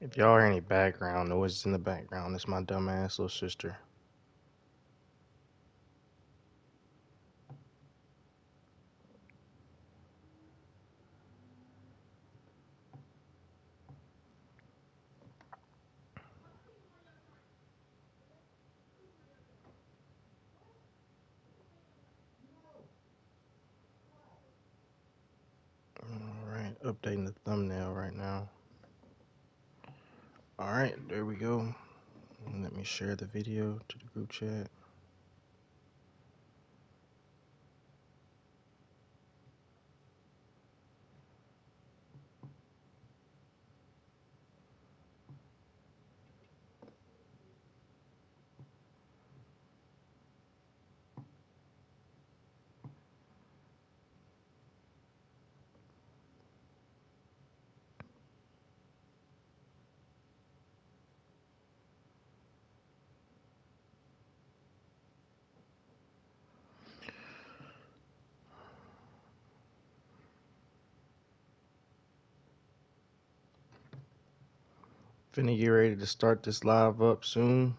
If y'all hear any background noises in the background, it's my dumbass little sister. Alright, updating the thumbnail right now. Alright, there we go. Let me share the video to the group chat. Finna get ready to start this live up soon.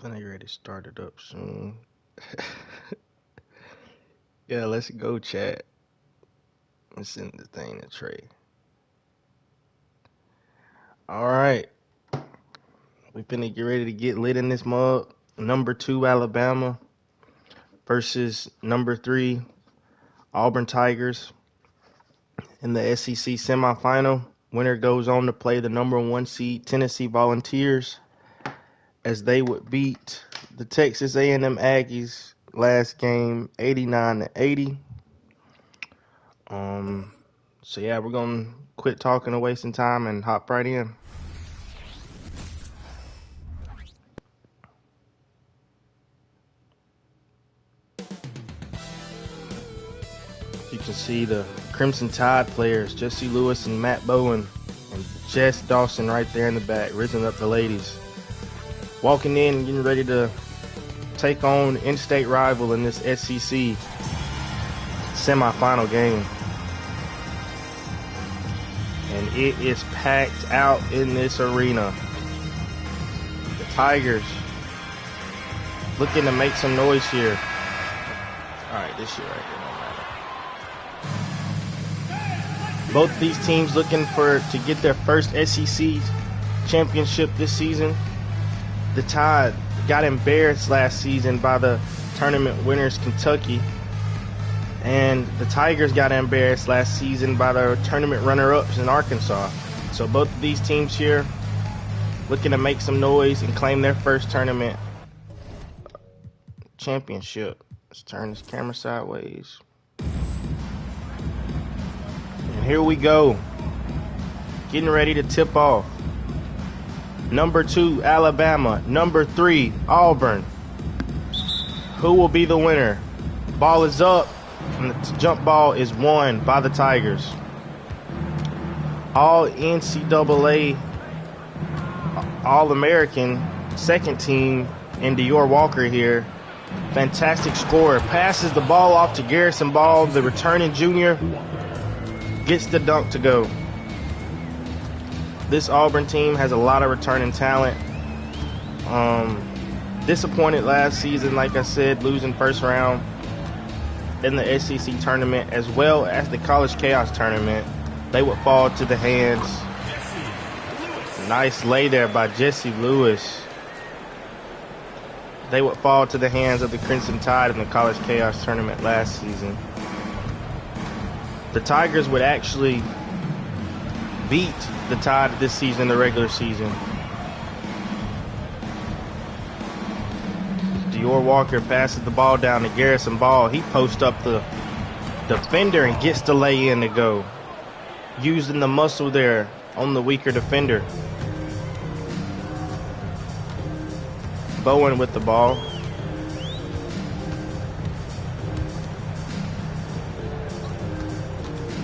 Finna get ready to start it up soon. Yeah, let's go chat. Let's send the thing to Trey. Alright. We finna get ready to get lit in this mug. Number 2 Alabama versus number 3 Auburn Tigers in the SEC semifinal. Winner goes on to play the number 1 seed Tennessee Volunteers as they would beat the Texas A&M Aggies last game 89-80. So yeah, we're gonna quit talking and wasting time and hop right in. You can see the Crimson Tide players, Jesse Lewis and Matt Bowen, and Jess Dawson right there in the back, raising up the ladies. Walking in, getting ready to take on in-state rival in this SEC semifinal game. And it is packed out in this arena. The Tigers looking to make some noise here. Alright, this shit right here don't matter. Both these teams looking to get their first SEC championship this season. The Tide got embarrassed last season by the tournament winners Kentucky, and the Tigers got embarrassed last season by the tournament runner-ups in Arkansas. So both of these teams here looking to make some noise and claim their first tournament championship. Let's turn this camera sideways. And here we go. Getting ready to tip off. Number 2, Alabama. Number 3, Auburn. Who will be the winner? Ball is up, and the jump ball is won by the Tigers. All NCAA, All-American, second team in Dior Walker here. Fantastic scorer. Passes the ball off to Garrison Ball, the returning junior. Gets the dunk to go. This Auburn team has a lot of returning talent. Disappointed last season, like I said, losing first round in the SEC tournament as well as the College Chaos tournament. They would fall to the hands. Nice lay there by Jesse Lewis. They would fall to the hands of the Crimson Tide in the College Chaos tournament last season. The Tigers would actually beat the Tide this season in the regular season. Dior Walker passes the ball down to Garrison Ball. He posts up the defender and gets the lay in to go. Using the muscle there on the weaker defender. Bowen with the ball.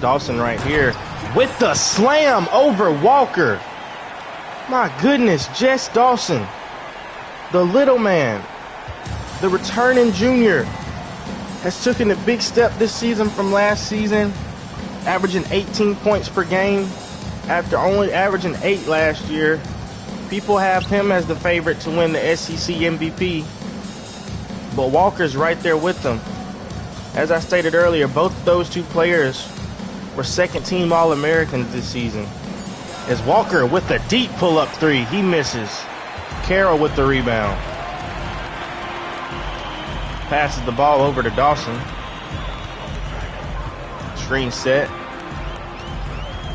Dawson right here with the slam over Walker. My goodness, Jess Dawson, the little man, the returning junior, has taken a big step this season from last season, averaging 18 points per game after only averaging 8 last year. People have him as the favorite to win the SEC MVP, but Walker's right there with them. As I stated earlier, both of those two players were second-team All-Americans this season. As Walker with a deep pull-up three, he misses. Carroll with the rebound. Passes the ball over to Dawson. Screen set.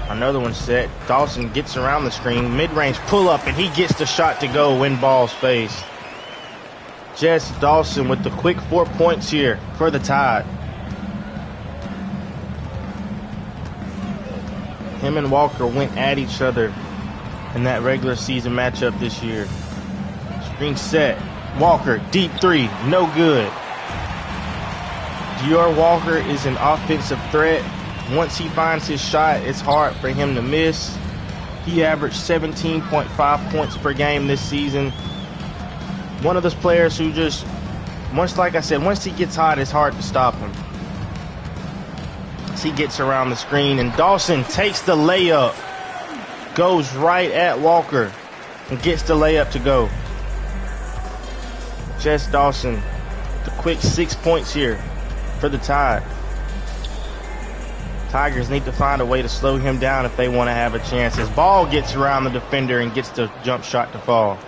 Another one set. Dawson gets around the screen. Mid-range pull-up, and he gets the shot to go when ball's face. Jess Dawson with the quick 4 points here for the Tide. Him and Walker went at each other in that regular season matchup this year. Screen set. Walker, deep three, no good. Dior Walker is an offensive threat. Once he finds his shot, it's hard for him to miss. He averaged 17.5 points per game this season. One of those players who just, like I said, once he gets hot, it's hard to stop him. As he gets around the screen, and Dawson takes the layup, goes right at Walker, and gets the layup to go. Jess Dawson, the quick 6 points here for the Tide. Tigers need to find a way to slow him down if they want to have a chance. His ball gets around the defender and gets the jump shot to fall.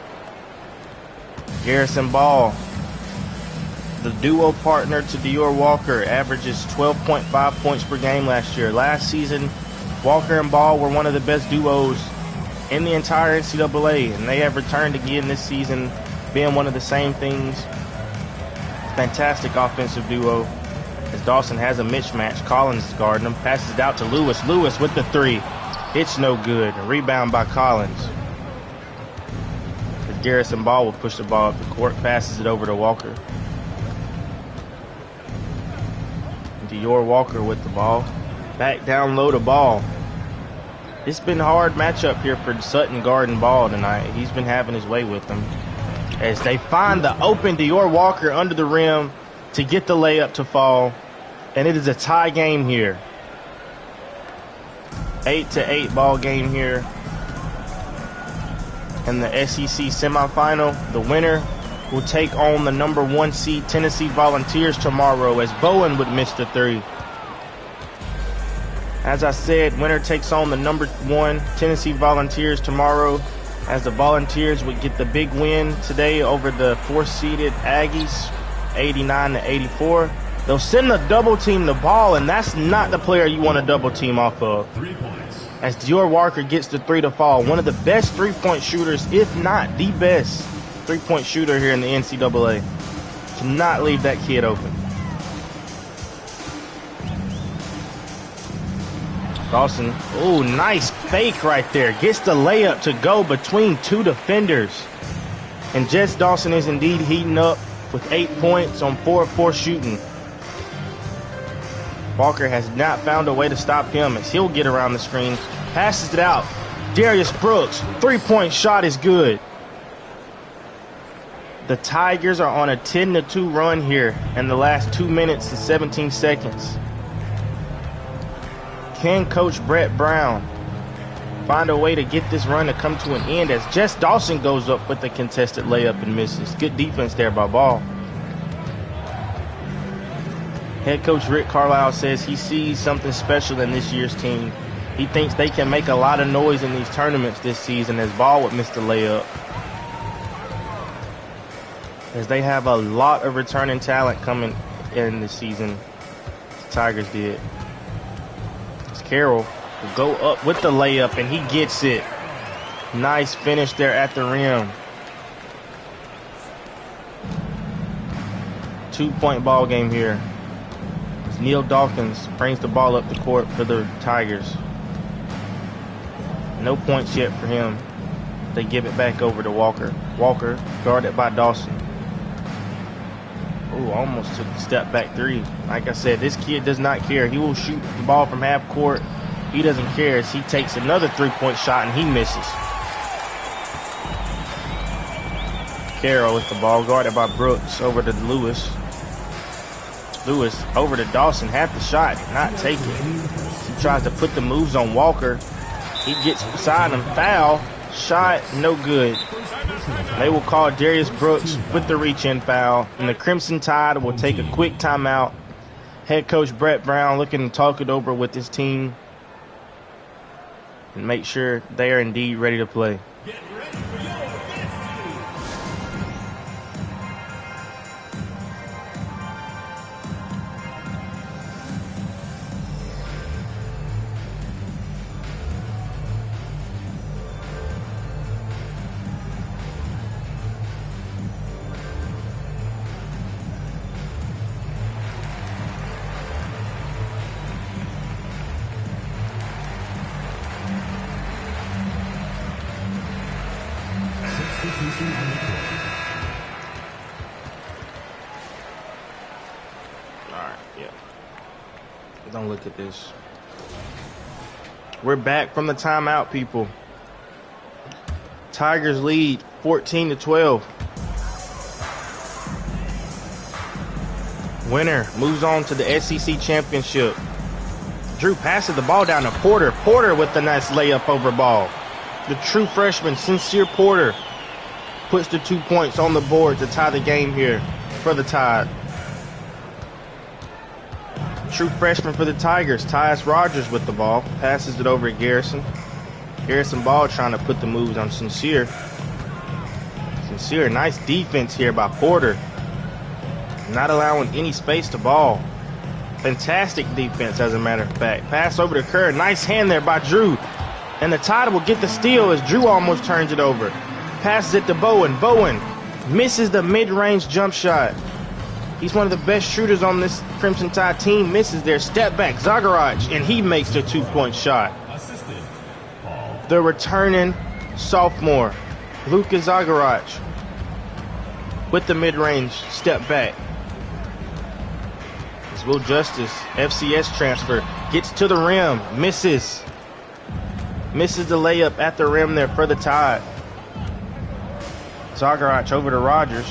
Garrison Ball, the duo partner to Dior Walker, averages 12.5 points per game last year. Last season, Walker and Ball were one of the best duos in the entire NCAA, and they have returned again this season, being one of the same things. Fantastic offensive duo. As Dawson has a mismatch, Collins is guarding him, passes it out to Lewis. Lewis with the three. It's no good. A rebound by Collins. As Garrison Ball will push the ball up the court, passes it over to Walker. Dior Walker with the ball. Back down low to Ball. It's been a hard matchup here for Sutton guarding Ball tonight. He's been having his way with them. As they find the open Dior Walker under the rim to get the layup to fall. And it is a tie game here. 8-8 ball game here. In the SEC semifinal, the winner will take on the number 1 seed Tennessee Volunteers tomorrow, as Bowen would miss the three. As I said, winner takes on the number 1 Tennessee Volunteers tomorrow, as the Volunteers would get the big win today over the 4th-seeded Aggies, 89-84. They'll send a double team the ball, and that's not the player you want to double team off of. 3 points. As Dior Walker gets the three to fall, one of the best three-point shooters, if not the best three-point shooter here in the NCAA. Cannot leave that kid open. Dawson, oh, nice fake right there. Gets the layup to go between two defenders. And Jess Dawson is indeed heating up with 8 points on 4 of 4 shooting. Walker has not found a way to stop him as he'll get around the screen. Passes it out. Darius Brooks, 3-point shot is good. The Tigers are on a 10-2 run here in the last 2 minutes and 17 seconds. Can Coach Brett Brown find a way to get this run to come to an end as Jess Dawson goes up with the contested layup and misses? Good defense there by Ball. Head coach Rick Carlisle says he sees something special in this year's team. He thinks they can make a lot of noise in these tournaments this season as Ball would miss the layup. As they have a lot of returning talent coming in this season. The Tigers did. As Carroll will go up with the layup and he gets it. Nice finish there at the rim. 2-point ball game here. As Neil Dawkins brings the ball up the court for the Tigers. No points yet for him. They give it back over to Walker. Walker guarded by Dawson. Ooh, almost took a step back three. Like I said, this kid does not care. He will shoot the ball from half court. He doesn't care as he takes another 3-point shot and he misses. Carroll with the ball, guarded by Brooks, over to Lewis. Lewis over to Dawson, had the shot, not take it. He tries to put the moves on Walker. He gets beside him, foul, shot, no good. They will call Darius Brooks with the reach-in foul, and the Crimson Tide will take a quick timeout. Head coach Brett Brown looking to talk it over with his team and make sure they are indeed ready to play. Don't look at this. We're back from the timeout, people. Tigers lead 14-12. Winner moves on to the SEC championship. Drew passes the ball down to Porter. Porter with the nice layup over ball. The true freshman, Sincere Porter, puts the 2 points on the board to tie the game here for the Tide. True freshman for the Tigers, Tyus Rogers with the ball. Passes it over to Garrison. Garrison Ball trying to put the moves on Sincere. Sincere, nice defense here by Porter. Not allowing any space to ball. Fantastic defense, as a matter of fact. Pass over to Kerr. Nice hand there by Drew. And the Tide will get the steal as Drew almost turns it over. Passes it to Bowen. Bowen misses the mid-range jump shot. He's one of the best shooters on this Crimson Tide team. Misses their step back, Zagaraj, and he makes the 2-point shot. The returning sophomore, Luka Zagaraj, with the mid-range step back. As Will Justice, FCS transfer, gets to the rim, misses. Misses the layup at the rim there for the Tide. Zagaraj over to Rogers.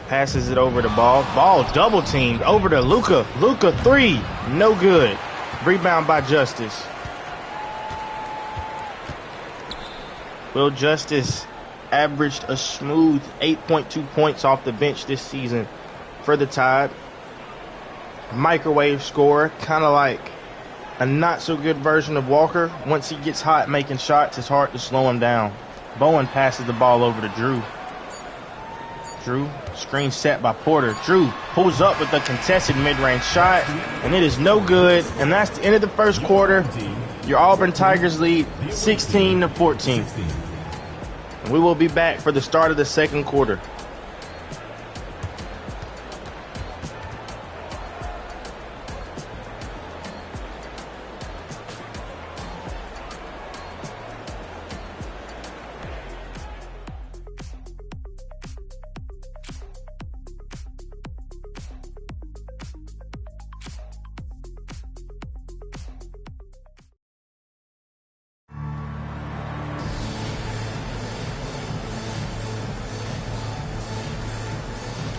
Passes it over to Ball. Ball double teamed over to Luka. Luka three. No good. Rebound by Justice. Will Justice averaged a smooth 8.2 points off the bench this season for the Tide. Microwave scorer, kind of like a not so good version of Walker. Once he gets hot making shots, it's hard to slow him down. Bowen passes the ball over to Drew. Drew, screen set by Porter. Drew pulls up with a contested mid-range shot, and it is no good. And that's the end of the first quarter. Your Auburn Tigers lead 16-14. And we will be back for the start of the second quarter.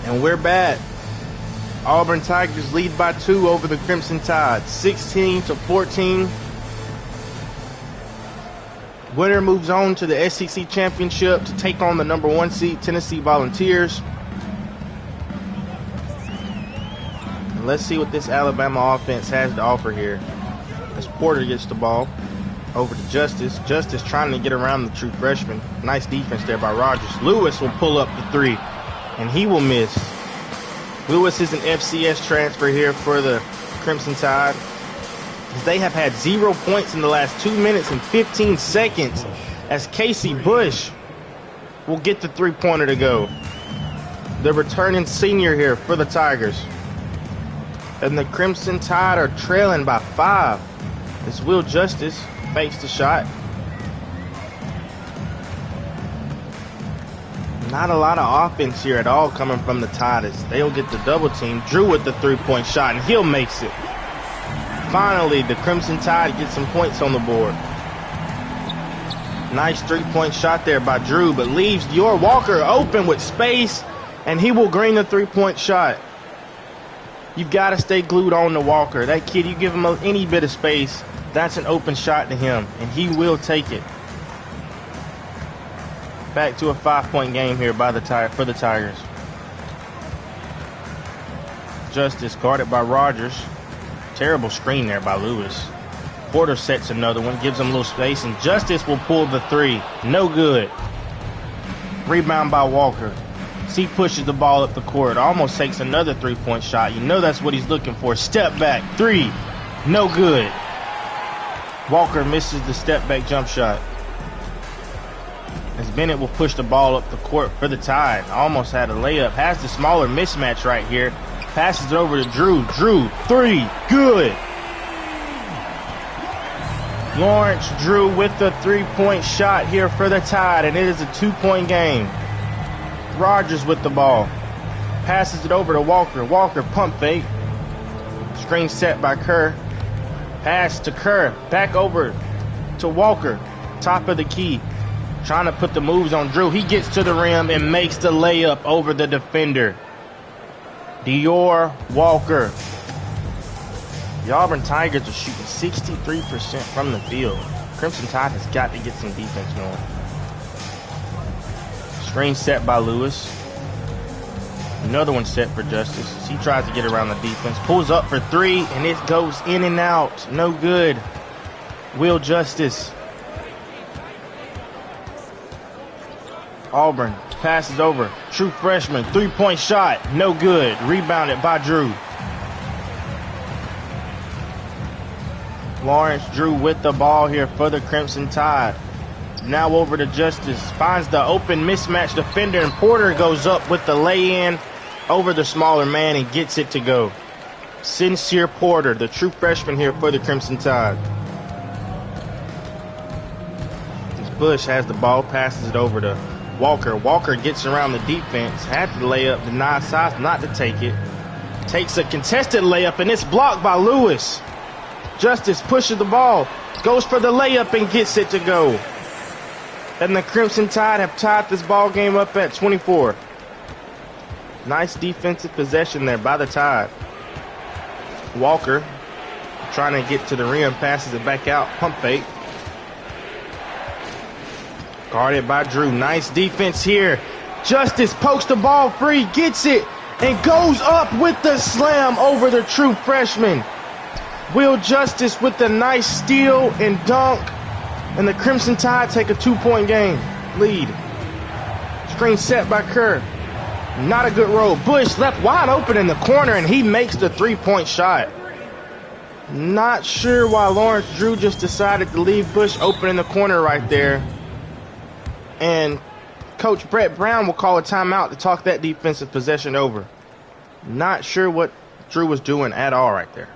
And we're back. Auburn Tigers lead by 2 over the Crimson Tide, 16-14. Winner moves on to the SEC championship to take on the number 1 seed Tennessee Volunteers. And let's see what this Alabama offense has to offer here. As Porter gets the ball over to Justice. Justice trying to get around the true freshman. Nice defense there by Rogers. Lewis will pull up the 3. And he will miss. Lewis is an FCS transfer here for the Crimson Tide. They have had 0 points in the last 2 minutes and 15 seconds as Casey Bush will get the 3-pointer to go. The returning senior here for the Tigers. And the Crimson Tide are trailing by 5 as Will Justice fakes the shot. Not a lot of offense here at all coming from the Tide as they'll get the double team. Drew with the 3-point shot, and he'll makes it. Finally, the Crimson Tide gets some points on the board. Nice 3-point shot there by Drew, but leaves Dior Walker open with space, And he will green the three-point shot. You've got to stay glued on to Walker. That kid, you give him any bit of space, that's an open shot to him, and he will take it. Back to a 5-point game here for the Tigers. Justice guarded by Rogers. Terrible screen there by Lewis. Porter sets another one, gives him a little space, and Justice will pull the three. No good. Rebound by Walker. He pushes the ball up the court. Almost takes another three-point shot. You know that's what he's looking for. Step back. Three. No good. Walker misses the step back jump shot. As Bennett will push the ball up the court for the Tide. Almost had a layup. Has the smaller mismatch right here. Passes it over to Drew. Drew. Three. Good. Lawrence Drew with the three-point shot here for the Tide, and it is a 2-point game. Rogers with the ball. Passes it over to Walker. Walker pump fake. Screen set by Kerr. Pass to Kerr. Back over to Walker. Top of the key. Trying to put the moves on Drew. He gets to the rim and makes the layup over the defender. Dior Walker. The Auburn Tigers are shooting 63% from the field. Crimson Tide has got to get some defense going. Screen set by Lewis. Another one set for Justice. He tries to get around the defense. Pulls up for three, and it goes in and out. No good. Will Justice. Auburn passes over. True freshman. Three-point shot. No good. Rebounded by Drew. Lawrence Drew with the ball here for the Crimson Tide. Now over to Justice. Finds the open mismatch defender, and Porter goes up with the lay-in over the smaller man and gets it to go. Sincere Porter, the true freshman here for the Crimson Tide. As Bush has the ball, passes it over to Walker. Walker gets around the defense. Had the layup, denied size not to take it. Takes a contested layup, and it's blocked by Lewis. Justice pushes the ball, goes for the layup and gets it to go. And the Crimson Tide have tied this ball game up at 24. Nice defensive possession there by the Tide. Walker trying to get to the rim, passes it back out, pump fake. Guarded by Drew. Nice defense here. Justice pokes the ball free, gets it, and goes up with the slam over the true freshman. Will Justice with the nice steal and dunk. And the Crimson Tide take a 2-point game lead. Screen set by Kerr. Not a good roll. Bush left wide open in the corner, and he makes the 3-point shot. Not sure why Lawrence Drew just decided to leave Bush open in the corner right there. And Coach Brett Brown will call a timeout to talk that defensive possession over. Not sure what Drew was doing at all right there.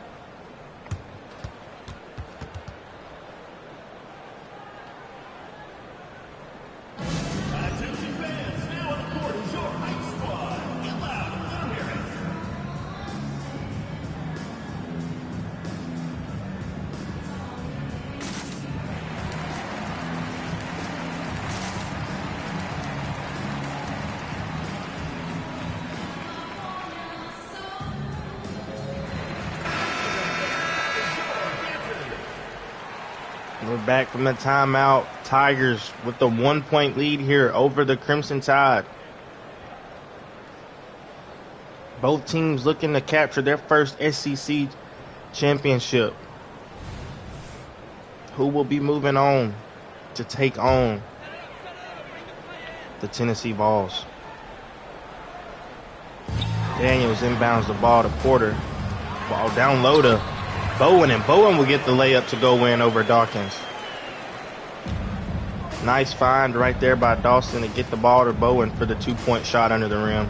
We're back from the timeout. Tigers with the 1-point lead here over the Crimson Tide. Both teams looking to capture their first SEC championship. Who will be moving on to take on the Tennessee Vols? Daniels inbounds the ball to Porter. Ball down low to Bowen, and Bowen will get the layup to go in over Dawkins. Nice find right there by Dawson to get the ball to Bowen for the 2-point shot under the rim.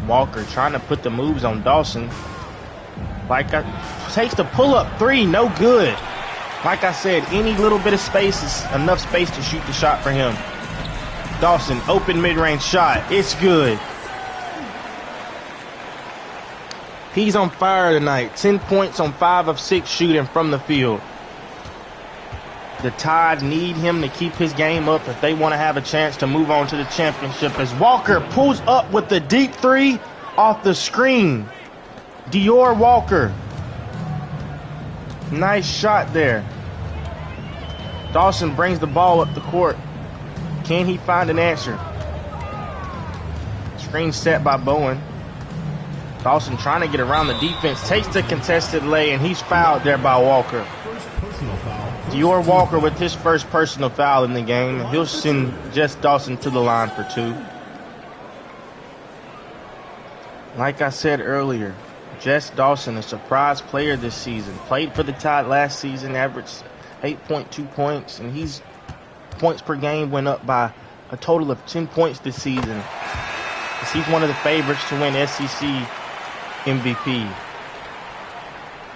Walker trying to put the moves on Dawson. Takes the pull-up three, no good. Like I said, any little bit of space is enough space to shoot the shot for him. Dawson, open mid-range shot, it's good. He's on fire tonight. 10 points on 5 of 6 shooting from the field. The Tide need him to keep his game up if they want to have a chance to move on to the championship, as Walker pulls up with the deep three off the screen. Dior Walker. Nice shot there. Dawson brings the ball up the court. Can he find an answer? Screen set by Bowen. Dawson trying to get around the defense. Takes the contested lay, and he's fouled there by Walker. Dior Walker with his first personal foul in the game. He'll send Jess Dawson to the line for 2. Like I said earlier, Jess Dawson, a surprise player this season. Played for the Tide last season, averaged 8.2 points, and his points per game went up by a total of 10 points this season. He's one of the favorites to win SEC MVP.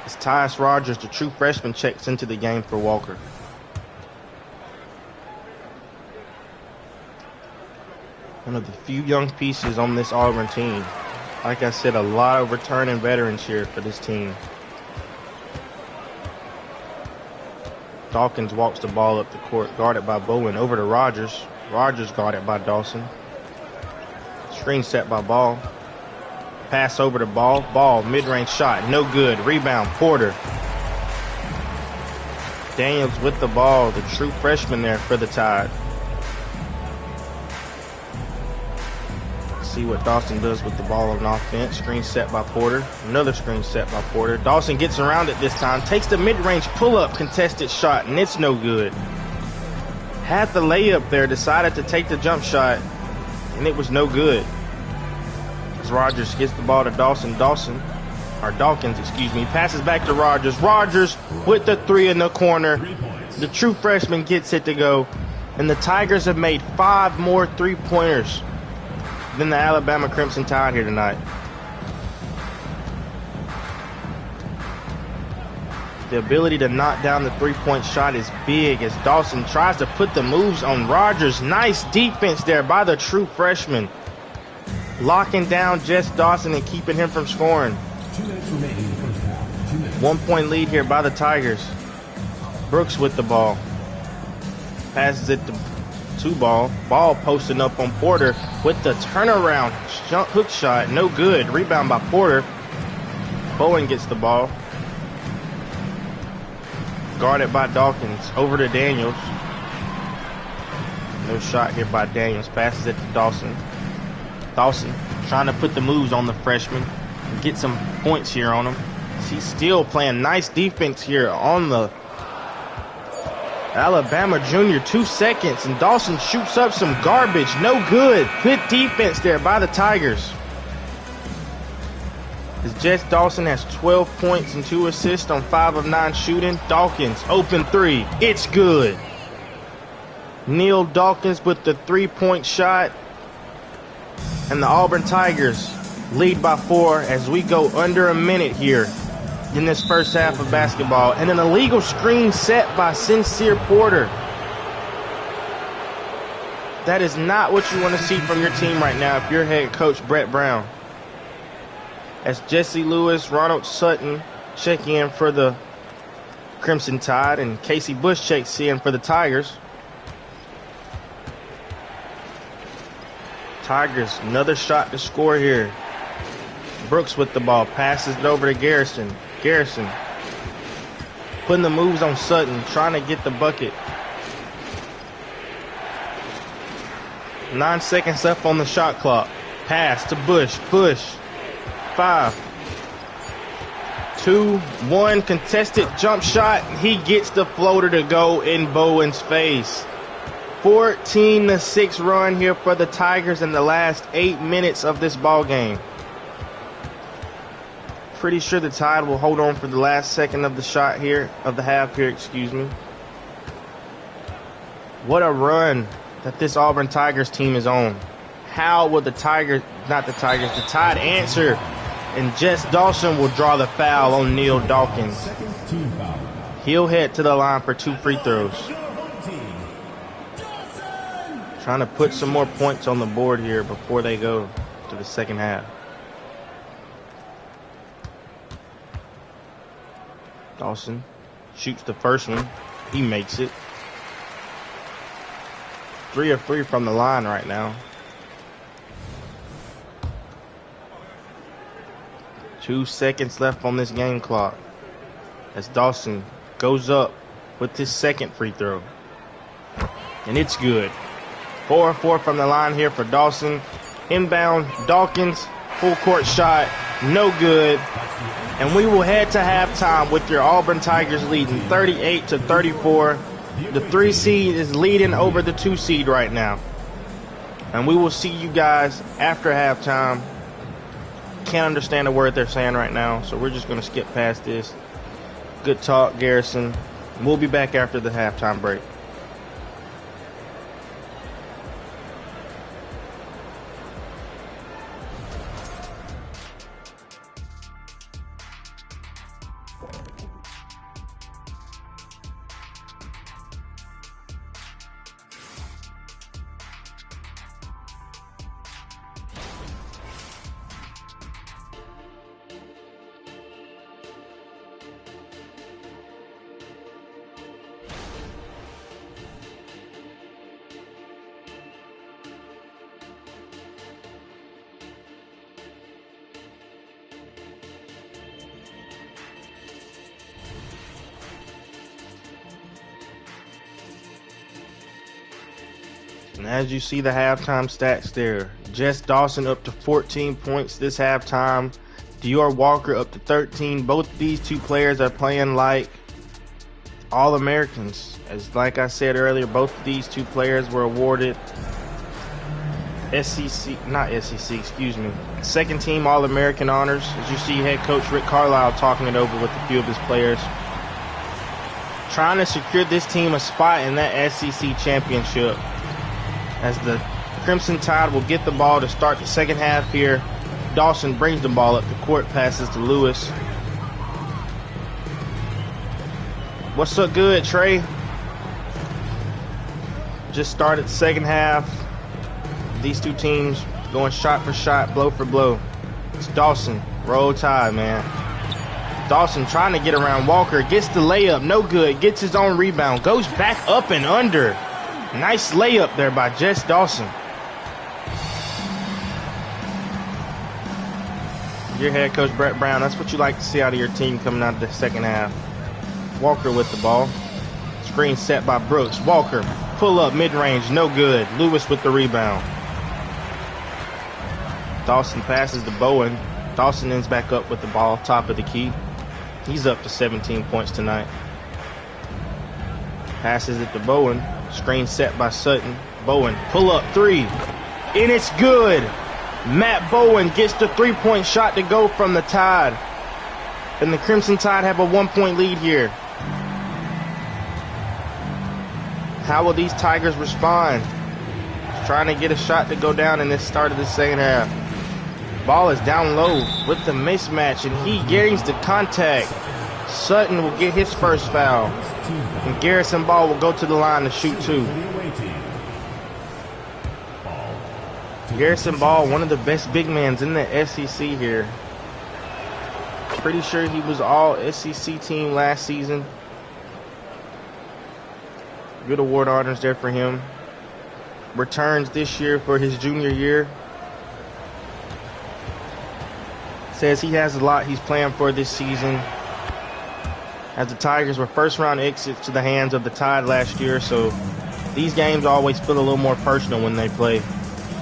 As Tyus Rogers, the true freshman, checks into the game for Walker. One of the few young pieces on this Auburn team. Like I said, a lot of returning veterans here for this team. Dawkins walks the ball up the court, guarded by Bowen, over to Rogers. Rogers guarded by Dawson. Screen set by Ball. Pass over to Ball. Ball, mid-range shot, no good. Rebound, Porter. Daniels with the ball, the true freshman there for the Tide. See what Dawson does with the ball on offense. Screen set by Porter. Another screen set by Porter. Dawson gets around it this time. Takes the mid-range pull-up contested shot, and it's no good. Had the layup there, decided to take the jump shot, and it was no good. As Rogers gets the ball to Dawkins, passes back to Rogers. Rogers with the 3 in the corner. The true freshman gets it to go. And the Tigers have made 5 more 3-pointers than the Alabama Crimson Tide here tonight. The ability to knock down the 3-point shot is big as Dawson tries to put the moves on Rogers. Nice defense there by the true freshman. Locking down Jess Dawson and keeping him from scoring. 2 minutes remaining in the first half. 2 minutes. 1-point lead here by the Tigers. Brooks with the ball. Passes it to Ball. Ball posting up on Porter with the turnaround hook shot. No good. Rebound by Porter. Bowen gets the ball. Guarded by Dawkins. Over to Daniels. No shot here by Daniels. Passes it to Dawson. Dawson trying to put the moves on the freshman and get some points here on him. He's still playing nice defense here on the Alabama junior. 2 seconds, and Dawson shoots up some garbage. No good. Good defense there by the Tigers. As Jess Dawson has 12 points and 2 assists on 5 of 9 shooting. Dawkins, open 3. It's good. Neil Dawkins with the 3-point shot. And the Auburn Tigers lead by 4 as we go under a minute here in this first half of basketball. And an illegal screen set by Sincere Porter. That is not what you want to see from your team right now if you're head coach Brett Brown. As Jesse Lewis, Ronald Sutton check in for the Crimson Tide, and Casey Bush checks in for the Tigers. Tigers, another shot to score here. Brooks with the ball, passes it over to Garrison. Garrison putting the moves on Sutton, trying to get the bucket. 9 seconds left on the shot clock. Pass to Bush. Bush. 5, 2, 1. Contested jump shot. He gets the floater to go in Bowen's face. 14-6 run here for the Tigers in the last 8 minutes of this ball game. Pretty sure the Tide will hold on for the last second of the shot here, of the half here, excuse me. What a run that this Auburn Tigers team is on. How will the Tide answer? And Jess Dawson will draw the foul on Neil Dawkins. He'll head to the line for 2 free throws. Trying to put some more points on the board here before they go to the second half. Dawson shoots the first one. He makes it. 3 of 3 from the line right now. 2 seconds left on this game clock as Dawson goes up with his second free throw. And it's good. 4 of 4 from the line here for Dawson. Inbound, Dawkins, full court shot, no good. And we will head to halftime with your Auburn Tigers leading 38-34. The 3 seed is leading over the 2 seed right now. And we will see you guys after halftime. Can't understand a word they're saying right now, so we're just going to skip past this. Good talk, Garrison. We'll be back after the halftime break. And as you see the halftime stats there, Jess Dawson up to 14 points this halftime. Dior Walker up to 13. Both of these 2 players are playing like All-Americans. Like I said earlier, both of these 2 players were awarded second team All-American honors. As you see head coach Rick Carlisle talking it over with a few of his players, trying to secure this team a spot in that SEC championship. As the Crimson Tide will get the ball to start the second half here. Dawson brings the ball up the court, passes to Lewis. What's up good, Trey? Just started the second half. These 2 teams going shot for shot, blow for blow. It's Dawson, roll tide, man. Dawson trying to get around Walker, gets the layup, no good, gets his own rebound, goes back up and under. Nice layup there by Jess Dawson. Your head coach, Brett Brown, that's what you like to see out of your team coming out of the second half. Walker with the ball. Screen set by Brooks. Walker, pull up, mid-range, no good. Lewis with the rebound. Dawson passes to Bowen. Dawson ends back up with the ball, top of the key. He's up to 17 points tonight. Passes it to Bowen. Screen set by Sutton. Bowen, pull up 3. And it's good. Matt Bowen gets the 3-point shot to go from the Tide. And the Crimson Tide have a 1-point lead here. How will these Tigers respond? Trying to get a shot to go down in this start of the second half. Ball is down low with the mismatch, and he gains the contact. Sutton will get his first foul. And Garrison Ball will go to the line to shoot 2. Garrison Ball, one of the best big men in the SEC here. Pretty sure he was all SEC team last season. Good award honors there for him. Returns this year for his junior year. Says he has a lot he's playing for this season. As the Tigers were first round exits to the hands of the Tide last year, so these games always feel a little more personal when they play,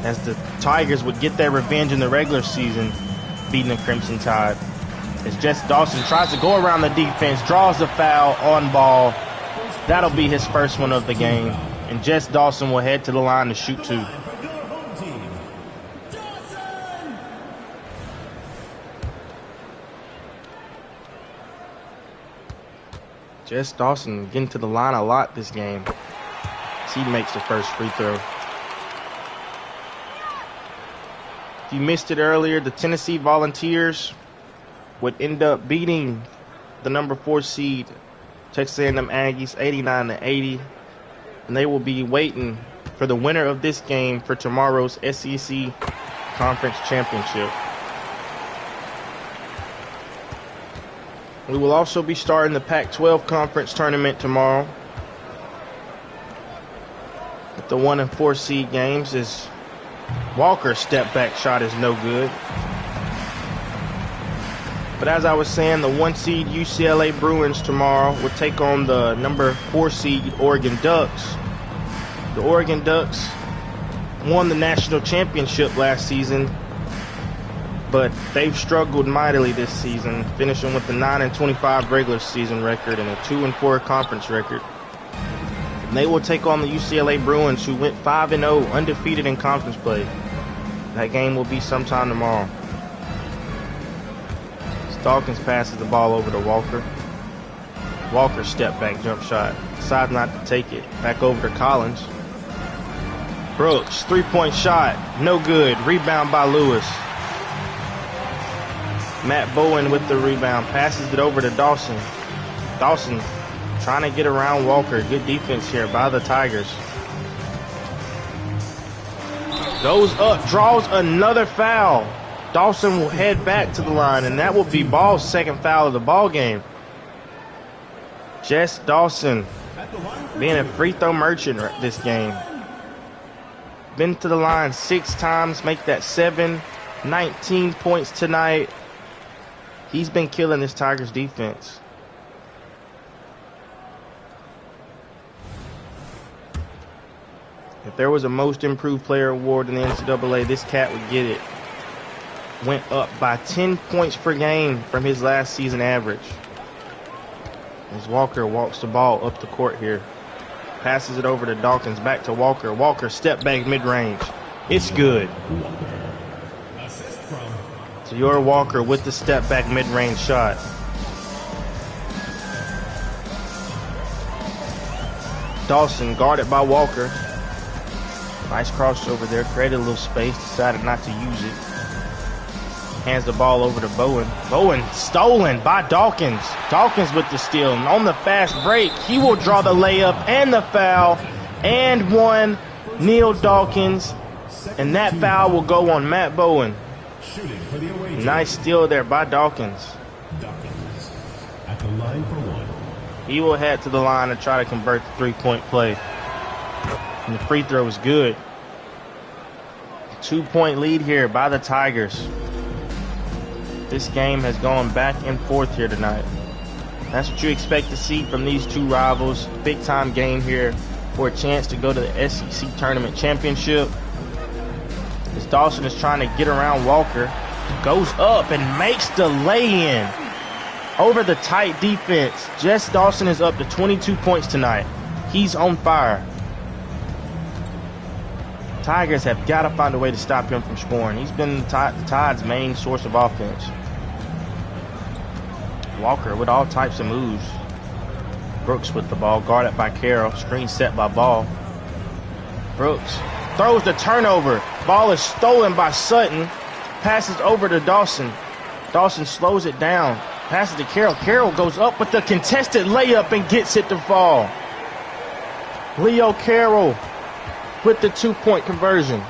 as the Tigers would get their revenge in the regular season, beating the Crimson Tide. As Jess Dawson tries to go around the defense, draws the foul on ball. That'll be his first one of the game, and Jess Dawson will head to the line to shoot 2. Jess Dawson getting to the line a lot this game. He makes the first free throw. If you missed it earlier, the Tennessee Volunteers would end up beating the number 4 seed Texas A&M Aggies 89-80, and they will be waiting for the winner of this game for tomorrow's SEC Conference Championship. We will also be starting the Pac-12 Conference Tournament tomorrow. The 1 and 4 seed games is Walker's step back shot is no good. But as I was saying, the 1 seed UCLA Bruins tomorrow will take on the number 4 seed Oregon Ducks. The Oregon Ducks won the national championship last season, but they've struggled mightily this season, finishing with a 9-25 regular season record and a 2-4 conference record. And they will take on the UCLA Bruins, who went 5-0, undefeated in conference play. That game will be sometime tomorrow. Dawkins passes the ball over to Walker. Walker step back jump shot. Decides not to take it. Back over to Collins. Brooks, 3-point shot. No good. Rebound by Lewis. Matt Bowen with the rebound. Passes it over to Dawson. Dawson trying to get around Walker. Good defense here by the Tigers. Goes up, draws another foul. Dawson will head back to the line, and that will be Ball's second foul of the ball game. Jess Dawson being a free throw merchant this game. Been to the line 6 times, make that 7, 19 points tonight. He's been killing this Tigers defense. If there was a most improved player award in the NCAA, this cat would get it. Went up by 10 points per game from his last season average. As Walker walks the ball up the court here. Passes it over to Dawkins, back to Walker. Walker step back mid-range. It's good. Dior Walker with the step back mid-range shot. Dawson guarded by Walker. Nice crossover there, created a little space, decided not to use it. Hands the ball over to Bowen. Bowen stolen by Dawkins. Dawkins with the steal. And on the fast break, he will draw the layup and the foul. And one, Neil Dawkins. And that foul will go on Matt Bowen. Nice steal there by Dawkins. At the line for one. He will head to the line and try to convert the 3-point play. And the free throw is good. 2-point lead here by the Tigers. This game has gone back and forth here tonight. That's what you expect to see from these two rivals. Big time game here for a chance to go to the SEC Tournament Championship. As Dawson is trying to get around Walker. Goes up and makes the lay-in. Over the tight defense. Jess Dawson is up to 22 points tonight. He's on fire. Tigers have got to find a way to stop him from scoring. He's been the Tide's main source of offense. Walker with all types of moves. Brooks with the ball, guarded by Carroll. Screen set by Ball. Brooks throws the turnover. Ball is stolen by Sutton. Passes over to Dawson. Dawson slows it down. Passes to Carroll. Carroll goes up with the contested layup and gets it to fall. Leo Carroll with the 2-point conversion.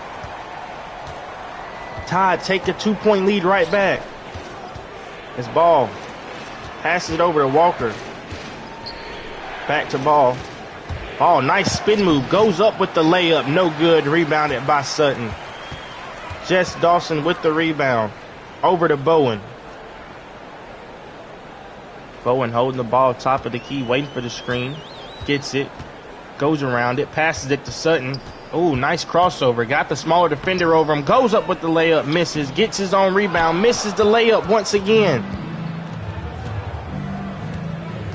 Tide take the 2-point lead right back. As Ball passes it over to Walker. Back to Ball. Ball, nice spin move. Goes up with the layup. No good. Rebounded by Sutton. Jess Dawson with the rebound. Over to Bowen. Bowen holding the ball top of the key, waiting for the screen. Gets it. Goes around it. Passes it to Sutton. Ooh, nice crossover. Got the smaller defender over him. Goes up with the layup. Misses. Gets his own rebound. Misses the layup once again.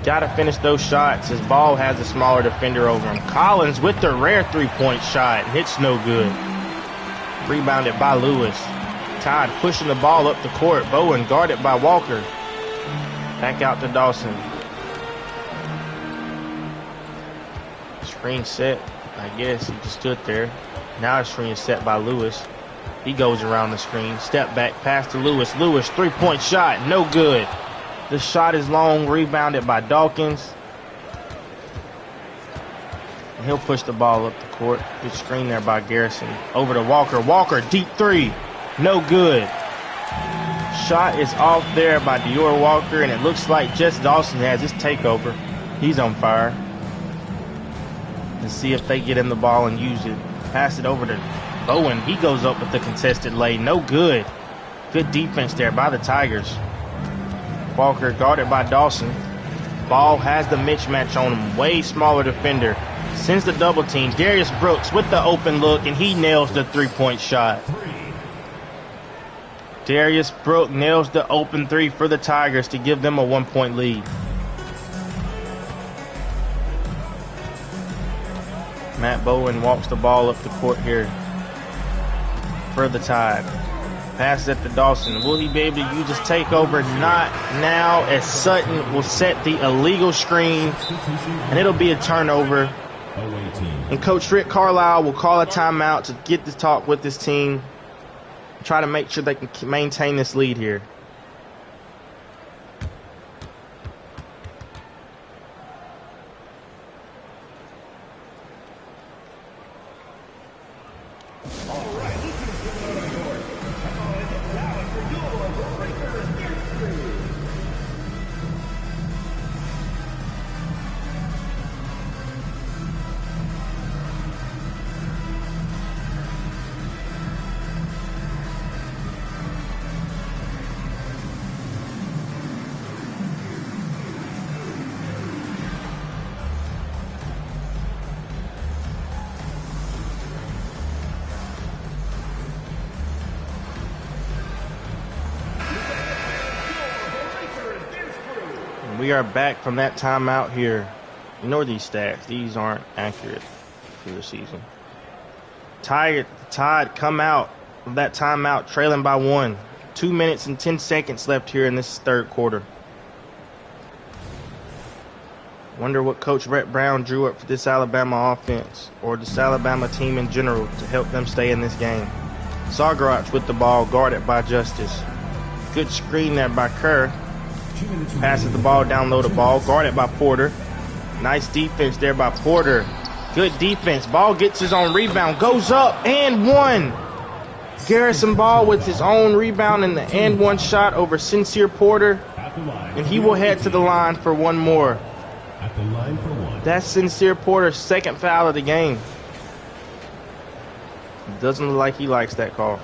Got to finish those shots as Ball has the smaller defender over him. Collins with the rare 3-point shot. Hits no good. Rebounded by Lewis. Tide pushing the ball up the court. Bowen guarded by Walker. Back out to Dawson. Screen set. I guess he just stood there. Now the screen is set by Lewis. He goes around the screen. Step back. Pass to Lewis. Lewis 3-point shot. No good. The shot is long. Rebounded by Dawkins. And he'll push the ball up the court. Good screen there by Garrison. Over to Walker. Walker, deep 3. No good. Shot is off there by Dior Walker, and it looks like Jess Dawson has his takeover. He's on fire. and see if they get in the ball and use it. Pass it over to Bowen. He goes up with the contested lay. No good. Good defense there by the Tigers. Walker guarded by Dawson. Ball has the mismatch on him. Way smaller defender. Sends the double team. Darius Brooks with the open look, and he nails the three-point shot. Darius Brooks nails the open three for the Tigers to give them a 1-point lead. Matt Bowen walks the ball up the court here for the Tide. Pass it to Dawson. Will he be able to use his takeover? Not now, as Sutton will set the illegal screen, and it'll be a turnover. And Coach Rick Carlisle will call a timeout to get this talk with his team, try to make sure they can maintain this lead here. We are back from that timeout here. Ignore these stats. These aren't accurate for the season. Tide come out of that timeout trailing by 1. 2 minutes and 10 seconds left here in this third quarter. Wonder what Coach Brett Brown drew up for this Alabama offense, or this Alabama team in general, to help them stay in this game. Zagarach with the ball, guarded by Justice. Good screen there by Kerr. Passes the ball down low, the ball guarded by Porter. Nice defense there by Porter. Good defense. Ball gets his own rebound, goes up and one. Garrison Ball with his own rebound and the and one shot over Sincere Porter, and he will head to the line for one more. That's Sincere Porter's second foul of the game. Doesn't look like he likes that call.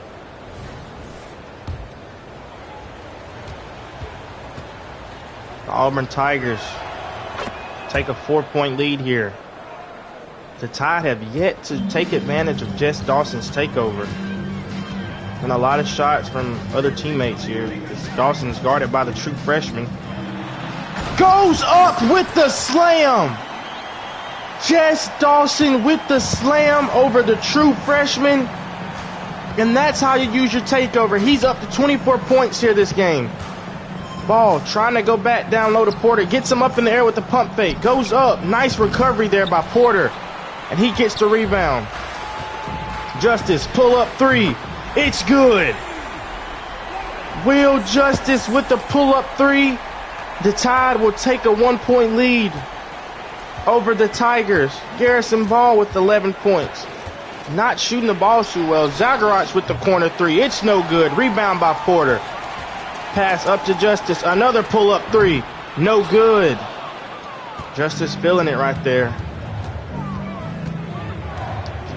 The Auburn Tigers take a 4-point lead here. The Tide have yet to take advantage of Jess Dawson's takeover. And a lot of shots from other teammates here. Dawson's guarded by the true freshman. Goes up with the slam. Jess Dawson with the slam over the true freshman. And that's how you use your takeover. He's up to 24 points here this game. Ball trying to go back down low to Porter. Gets him up in the air with the pump fake. Goes up. Nice recovery there by Porter. And he gets the rebound. Justice, pull up three. It's good. Will Justice with the pull up three. The Tide will take a 1-point lead over the Tigers. Garrison Ball with 11 points. Not shooting the ball too well. Zagarach with the corner three. It's no good. Rebound by Porter. Pass up to Justice. Another pull-up three. No good. Justice feeling it right there.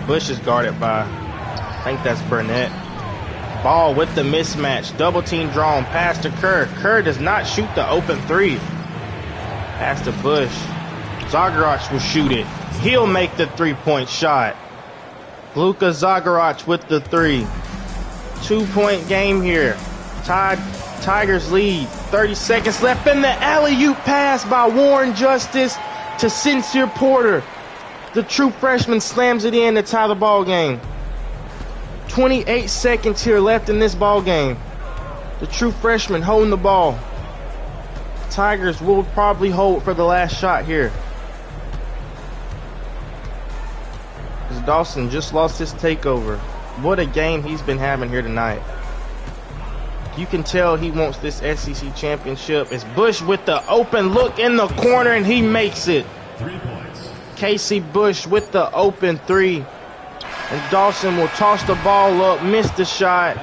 Bush is guarded by, I think that's Burnett. Ball with the mismatch. Double team drawn. Pass to Kerr. Kerr does not shoot the open three. Pass to Bush. Zagarach will shoot it. He'll make the 3-point shot. Luka Zagarach with the three. 2-point game here. Tigers lead. 30 seconds left in the alley-oop pass by Warren Justice to Sincere Porter. The true freshman slams it in to tie the ball game. 28 seconds here left in this ball game. The true freshman holding the ball. Tigers will probably hold for the last shot here. As Dawson just lost his takeover. What a game he's been having here tonight. You can tell he wants this SEC championship. It's Bush with the open look in the corner, and he makes it. 3 points. Casey Bush with the open three. And Dawson will toss the ball up, miss the shot.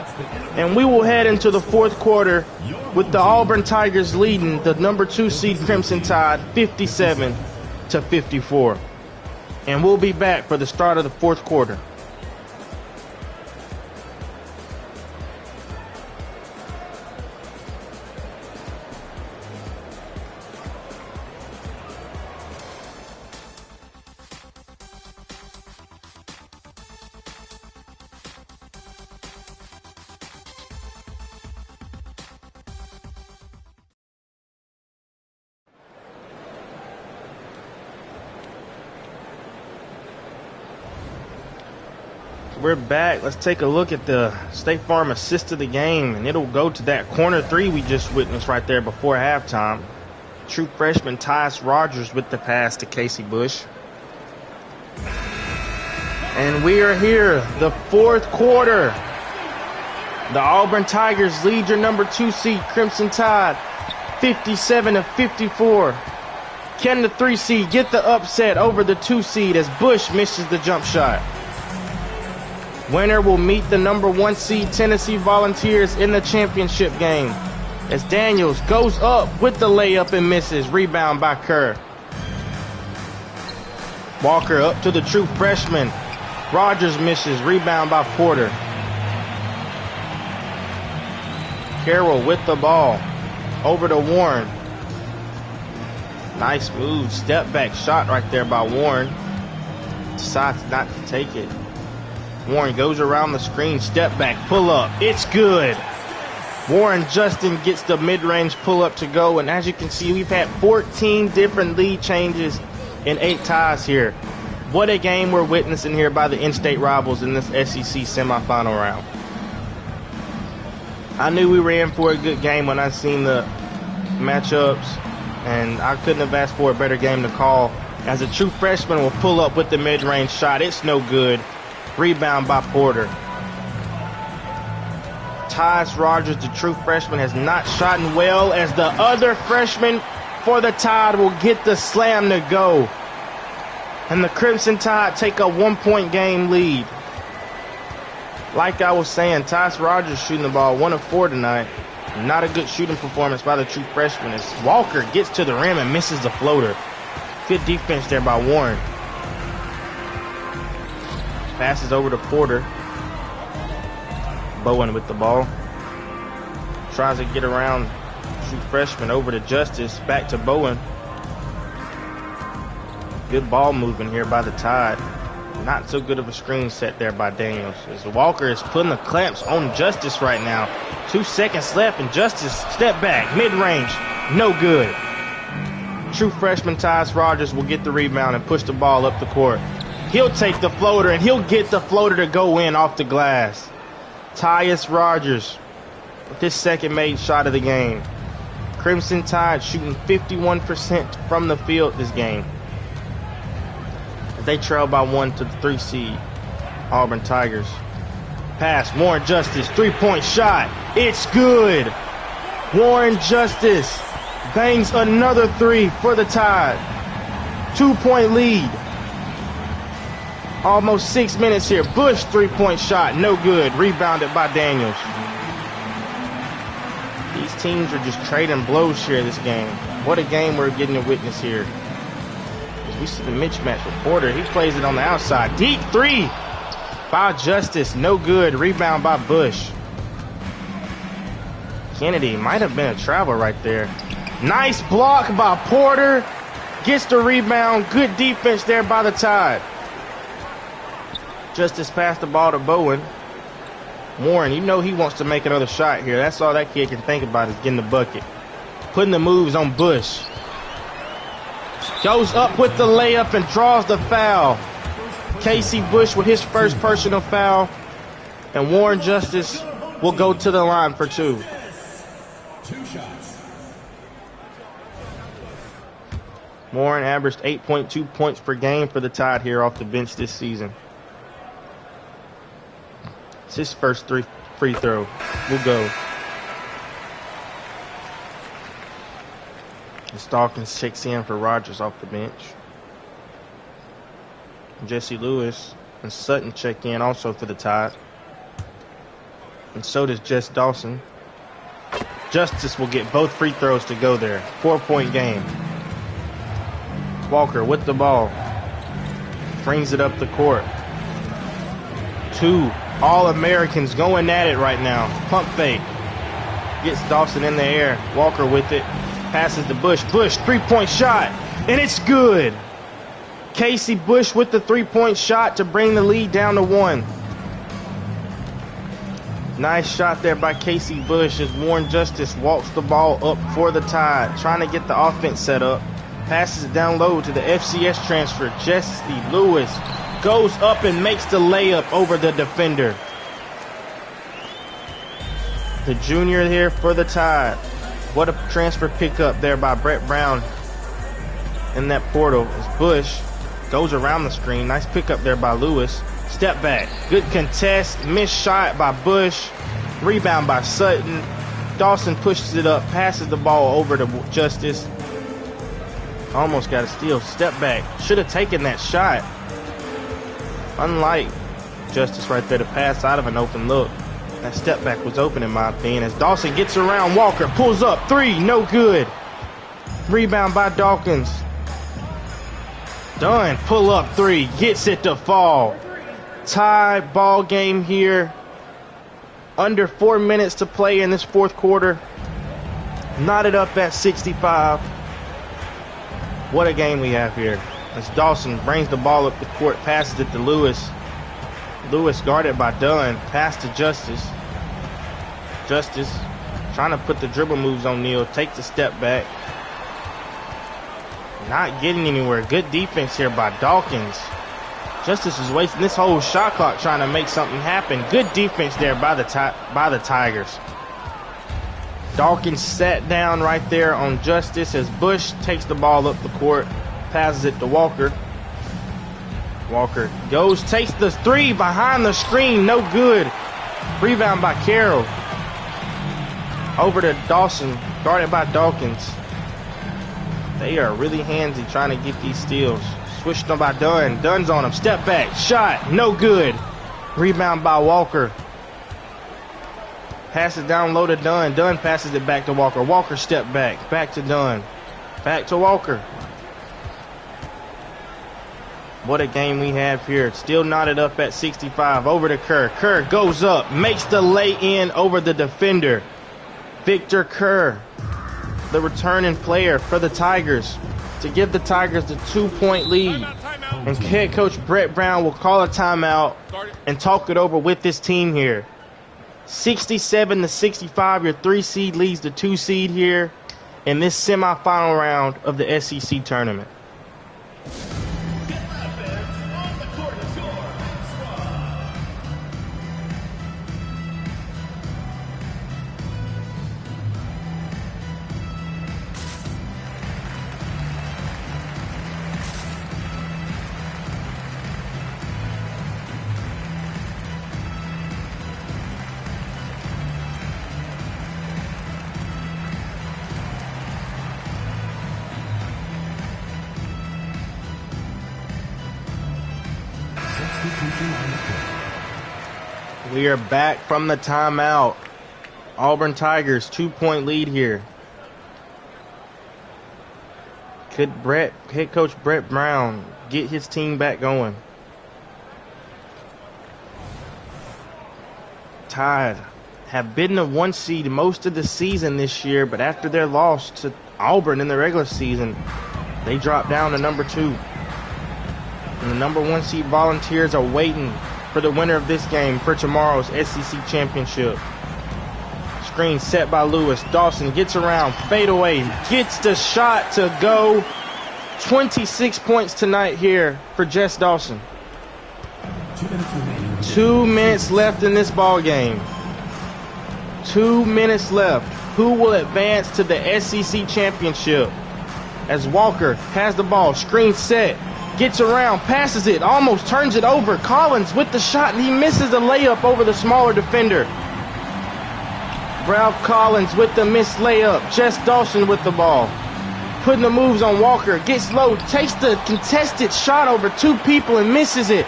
And we will head into the fourth quarter with the Auburn Tigers leading the number 2 seed Crimson Tide 57-54. And we'll be back for the start of the fourth quarter. We're back. Let's take a look at the State Farm assist of the game, and it'll go to that corner three we just witnessed right there before halftime. True freshman Tyus Rogers with the pass to Casey Bush. And we are here, the fourth quarter. The Auburn Tigers lead your number 2 seed Crimson Tide 57-54. Can the 3 seed get the upset over the 2 seed as Bush misses the jump shot? Winner will meet the number 1 seed Tennessee Volunteers in the championship game as Daniels goes up with the layup and misses. Rebound by Kerr. Walker up to the true freshman. Rogers misses. Rebound by Porter. Carroll with the ball. Over to Warren. Nice move. Step back shot right there by Warren. Decides not to take it. Warren goes around the screen, step back, pull up. It's good. Warren Justin gets the mid-range pull up to go. And as you can see, we've had 14 different lead changes in 8 ties here. What a game we're witnessing here by the in-state rivals in this SEC semifinal round. I knew we were in for a good game when I seen the matchups, and I couldn't have asked for a better game to call. As a true freshman will pull up with the mid-range shot. It's no good. Rebound by Porter. Tyus Rogers, the true freshman, has not shot well as the other freshman for the Tide will get the slam to go. And the Crimson Tide take a 1-point game lead. Like I was saying, Tyus Rogers shooting the ball 1 of 4 tonight. Not a good shooting performance by the true freshman as Walker gets to the rim and misses the floater. Good defense there by Warren. Passes over to Porter. Bowen with the ball. Tries to get around true freshman over to Justice. Back to Bowen. Good ball movement here by the Tide. Not so good of a screen set there by Daniels. As Walker is putting the clamps on Justice right now. 2 seconds left and Justice step back. Mid-range. No good. True freshman Tyus Rogers will get the rebound and push the ball up the court. He'll take the floater, and he'll get the floater to go in off the glass. Tyus Rogers with his second made shot of the game. Crimson Tide shooting 51% from the field this game. They trail by 1 to the 3 seed Auburn Tigers. Pass, Warren Justice, 3-point shot. It's good. Warren Justice bangs another 3 for the Tide. 2-point lead. Almost 6 minutes here. Bush 3-point shot. No good. Rebounded by Daniels. These teams are just trading blows here this game. What a game we're getting to witness here. As we see the mismatch with Porter. He plays it on the outside. Deep 3 by Justice. No good. Rebound by Bush. Kennedy might have been a travel right there. Nice block by Porter. Gets the rebound. Good defense there by the Tide. Justice passed the ball to Bowen. Warren, you know he wants to make another shot here. That's all that kid can think about is getting the bucket. Putting the moves on Bush. Goes up with the layup and draws the foul. Casey Bush with his first personal foul. And Warren Justice will go to the line for 2. 2 shots. Warren averaged 8.2 points per game for the Tide here off the bench this season. It's his first 3 free throw. We'll go. And Stalkins checks in for Rogers off the bench. Jesse Lewis and Sutton check in also for the Tide. And so does Jess Dawson. Justice will get both free throws to go there. 4-point game. Walker with the ball. brings it up the court. 2 All-Americans going at it right now. Pump fake. Gets Dawson in the air. Walker with it. Passes to Bush. Bush, 3-point shot. And it's good. Casey Bush with the 3-point shot to bring the lead down to 1. Nice shot there by Casey Bush as Warren Justice walks the ball up for the Tide, trying to get the offense set up. Passes it down low to the FCS transfer. Jesse Lewis goes up and makes the layup over the defender. The junior here for the Tide. What a transfer pickup there by Brett Brown in that portal as Bush goes around the screen. Nice pickup there by Lewis. Step back. Good contest. Missed shot by Bush. Rebound by Sutton. Dawson pushes it up. Passes the ball over to Justice. Almost got a steal. Step back. Should have taken that shot. Unlike Justice right there to pass out of an open look. That step back was open in my opinion as Dawson gets around Walker. Pulls up. 3. No good. Rebound by Dawkins. Dunn. Pull up 3. Gets it to fall. Tie ball game here. Under 4 minutes to play in this fourth quarter. Knotted up at 65. What a game we have here. As Dawson brings the ball up the court, passes it to Lewis. Lewis guarded by Dunn. Pass to Justice. Justice trying to put the dribble moves on Neal. Takes a step back. Not getting anywhere. Good defense here by Dawkins. Justice is wasting this whole shot clock trying to make something happen. Good defense there by the Tigers. Dawkins sat down right there on Justice as Bush takes the ball up the court. Passes it to Walker. Walker goes, takes the 3 behind the screen. No good. Rebound by Carroll. Over to Dawson. Guarded by Dawkins. They are really handsy trying to get these steals. Switched on by Dunn. Dunn's on him. Step back. Shot. No good. Rebound by Walker. Passes down low to Dunn. Dunn passes it back to Walker. Walker step back. Back to Dunn. Back to Walker. What a game we have here. Still knotted up at 65. Over to Kerr. Kerr goes up. Makes the lay-in over the defender. Victor Kerr, the returning player for the Tigers, to give the Tigers the 2-point lead. And head coach Brett Brown will call a timeout and talk it over with this team here. 67-65, your 3 seed leads the 2 seed here in this semifinal round of the SEC tournament. We are back from the timeout. Auburn Tigers 2-point lead here. Could head coach Brett Brown get his team back going? Tide have been the 1 seed most of the season this year, but after their loss to Auburn in the regular season, they dropped down to number 2. And the number 1 seed Volunteers are waiting for the winner of this game for tomorrow's SEC championship. Screen set by Lewis. Dawson gets around, fade away, gets the shot to go. 26 points tonight here for Jess Dawson. 2 minutes left in this ball game. 2 minutes left. Who will advance to the SEC championship? As Walker has the ball, screen set. Gets around, passes it, almost turns it over. Collins with the shot, and he misses the layup over the smaller defender. Ralph Collins with the missed layup. Jess Dawson with the ball. Putting the moves on Walker. Gets low, takes the contested shot over 2 people and misses it.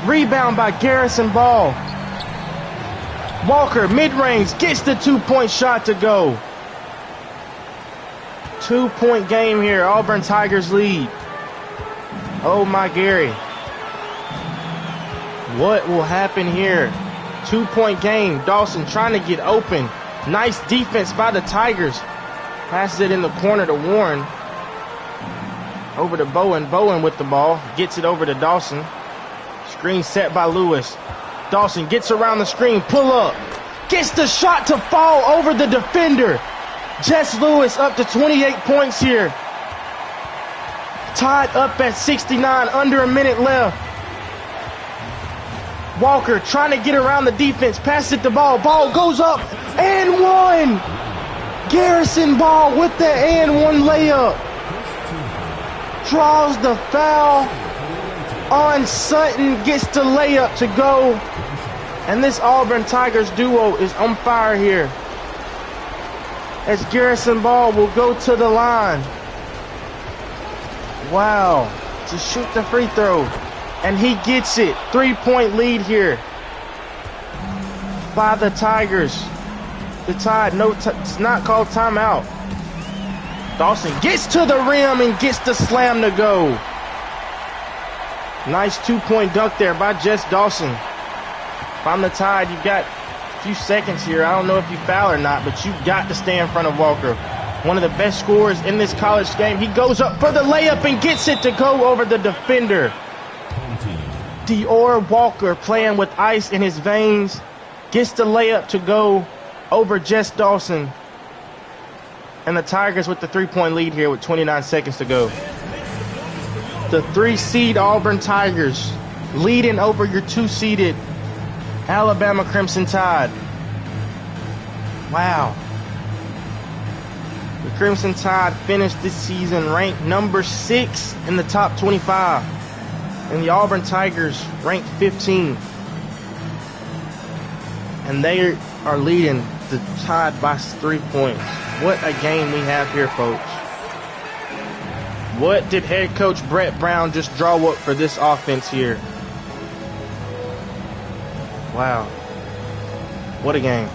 Rebound by Garrison Ball. Walker, mid-range, gets the 2-point shot to go. 2-point game here. Auburn Tigers lead. Oh my Gary. What will happen here? 2-point game. Dawson trying to get open. Nice defense by the Tigers. Passes it in the corner to Warren. Over to Bowen. Bowen with the ball. Gets it over to Dawson. Screen set by Lewis. Dawson gets around the screen. Pull up. Gets the shot to fall over the defender. Jess Lewis up to 28 points here. Tied up at 69. Under a minute left. Walker trying to get around the defense. Passes it the ball. Ball goes up and one. Garrison Ball with the and one layup. Draws the foul on Sutton. Gets the layup to go. And this Auburn Tigers duo is on fire here. As Garrison Ball will go to the line. Wow. To shoot the free throw. And he gets it. 3-point lead here by the Tigers. The Tide, it's not called timeout. Dawson gets to the rim and gets the slam to go. Nice 2-point dunk there by Jess Dawson. If I'm the Tide, you've got a few seconds here. I don't know if you foul or not, but you've got to stay in front of Walker. One of the best scorers in this college game. He goes up for the layup and gets it to go over the defender. Dior Walker playing with ice in his veins. Gets the layup to go over Jess Dawson. And the Tigers with the 3-point lead here with 29 seconds to go. The 3-seed Auburn Tigers leading over your 2-seeded Alabama Crimson Tide. Wow. The Crimson Tide finished this season ranked number 6 in the top 25. And the Auburn Tigers ranked 15. And they are leading the Tide by 3 points. What a game we have here, folks. What did head coach Brett Brown just draw up for this offense here? Wow. What a game.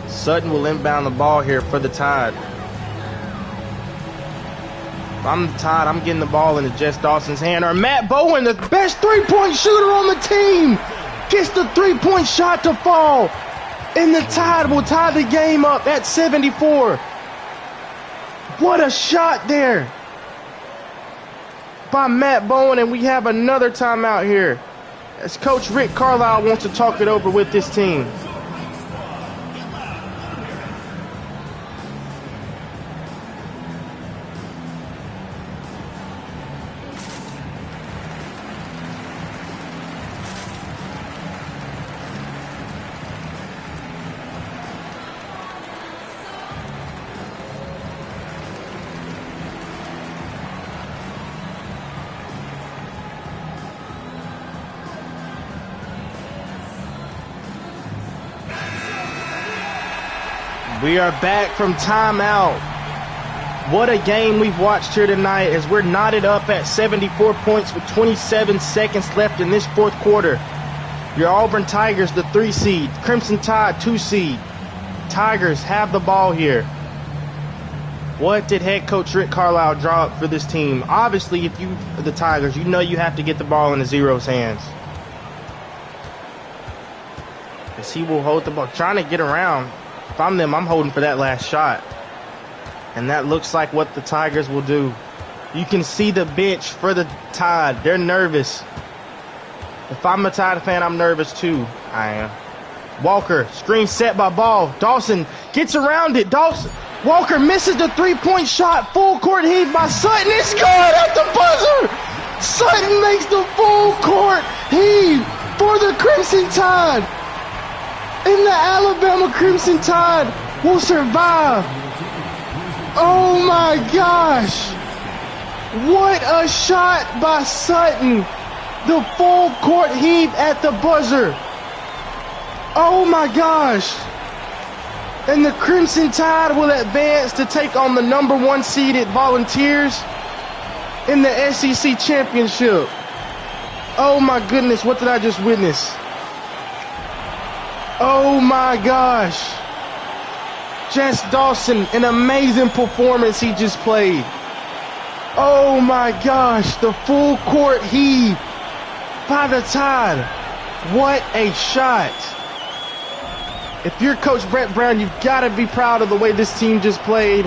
Sutton will inbound the ball here for the Tide. If I'm the Tide, I'm getting the ball into Jess Dawson's hand. Or Matt Bowen, the best 3-point shooter on the team, gets the 3-point shot to fall. And the Tide will tie the game up at 74. What a shot there by Matt Bowen. And we have another timeout here as Coach Rick Carlisle wants to talk it over with this team. We are back from timeout. What a game we've watched here tonight as we're knotted up at 74 points with 27 seconds left in this fourth quarter. Your Auburn Tigers, the 3-seed. Crimson Tide, 2-seed. Tigers have the ball here. What did head coach Rick Carlisle draw up for this team? Obviously, if you are the Tigers, you know you have to get the ball in the Zero's hands. As he will hold the ball, trying to get around. If I'm them, I'm holding for that last shot. And that looks like what the Tigers will do. You can see the bench for the Tide. They're nervous. If I'm a Tide fan, I'm nervous too. I am. Walker, screen set by Ball. Dawson gets around it. Walker misses the 3-point shot. Full court heave by Sutton. It's good at the buzzer. Sutton makes the full court heave for the Crimson Tide. And the Alabama Crimson Tide will survive. Oh my gosh. What a shot by Sutton. The full court heave at the buzzer. Oh my gosh. And the Crimson Tide will advance to take on the number 1 seeded Volunteers in the SEC Championship. Oh my goodness, what did I just witness? Oh my gosh. Jess Dawson, an amazing performance he just played. Oh my gosh, the full court heave by the Tide. What a shot. If you're Coach Brett Brown, you've got to be proud of the way this team just played.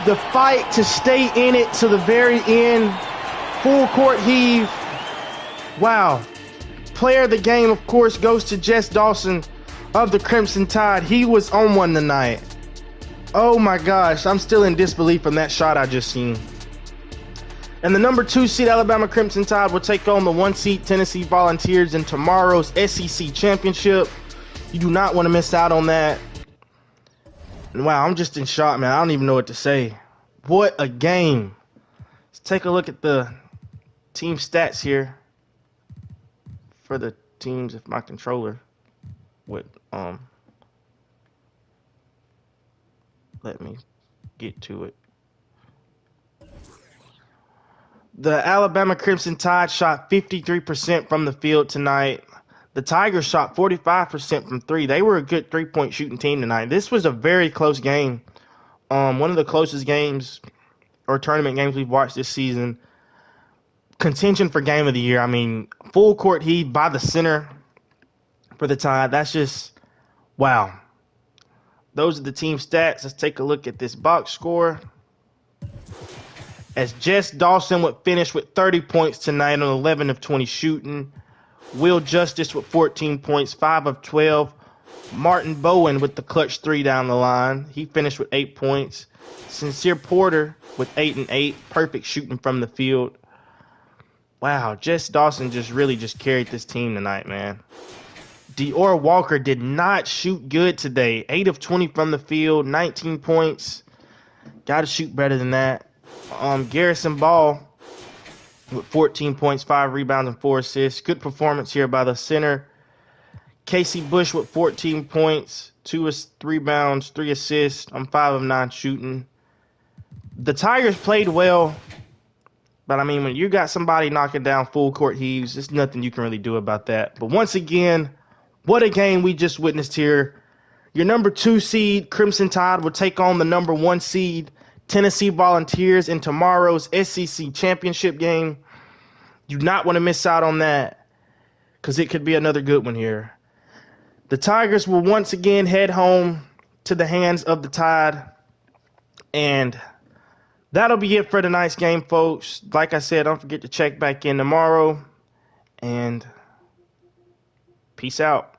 The fight to stay in it to the very end. Full court heave. Wow. Player of the game, of course, goes to Jess Dawson of the Crimson Tide. He was on one tonight. Oh my gosh, I'm still in disbelief from that shot I just seen. And the number 2 seed Alabama Crimson Tide will take on the 1 seed Tennessee Volunteers in tomorrow's SEC Championship. You do not want to miss out on that. And wow, I'm just in shock, man. I don't even know what to say. What a game. Let's take a look at the team stats here for the teams if my controller would let me get to it. The Alabama Crimson Tide shot 53% from the field tonight. The Tigers shot 45% from 3. They were a good 3-point shooting team tonight. This was a very close game. One of the closest games or tournament games we've watched this season. Contention for game of the year. I mean, full court heave by the center for the Tide. That's just, wow. Those are the team stats. Let's take a look at this box score. As Jess Dawson would finish with 30 points tonight on 11 of 20 shooting. Will Justice with 14 points, 5 of 12. Martin Bowen with the clutch 3 down the line. He finished with 8 points. Sincere Porter with 8 and 8. Perfect shooting from the field. Wow, Jess Dawson really carried this team tonight, man. Dior Walker did not shoot good today. 8 of 20 from the field, 19 points. Got to shoot better than that. Garrison Ball with 14 points, 5 rebounds, and 4 assists. Good performance here by the center. Casey Bush with 14 points, 2 rebounds, 3 assists. 5 of 9 shooting. The Tigers played well, but I mean, when you got somebody knocking down full court heaves, there's nothing you can really do about that. But once again, what a game we just witnessed here. Your number 2 seed, Crimson Tide, will take on the number 1 seed, Tennessee Volunteers, in tomorrow's SEC Championship game. You do not want to miss out on that because it could be another good one here. The Tigers will once again head home to the hands of the Tide. And that'll be it for tonight's game, folks. Like I said, don't forget to check back in tomorrow. And peace out.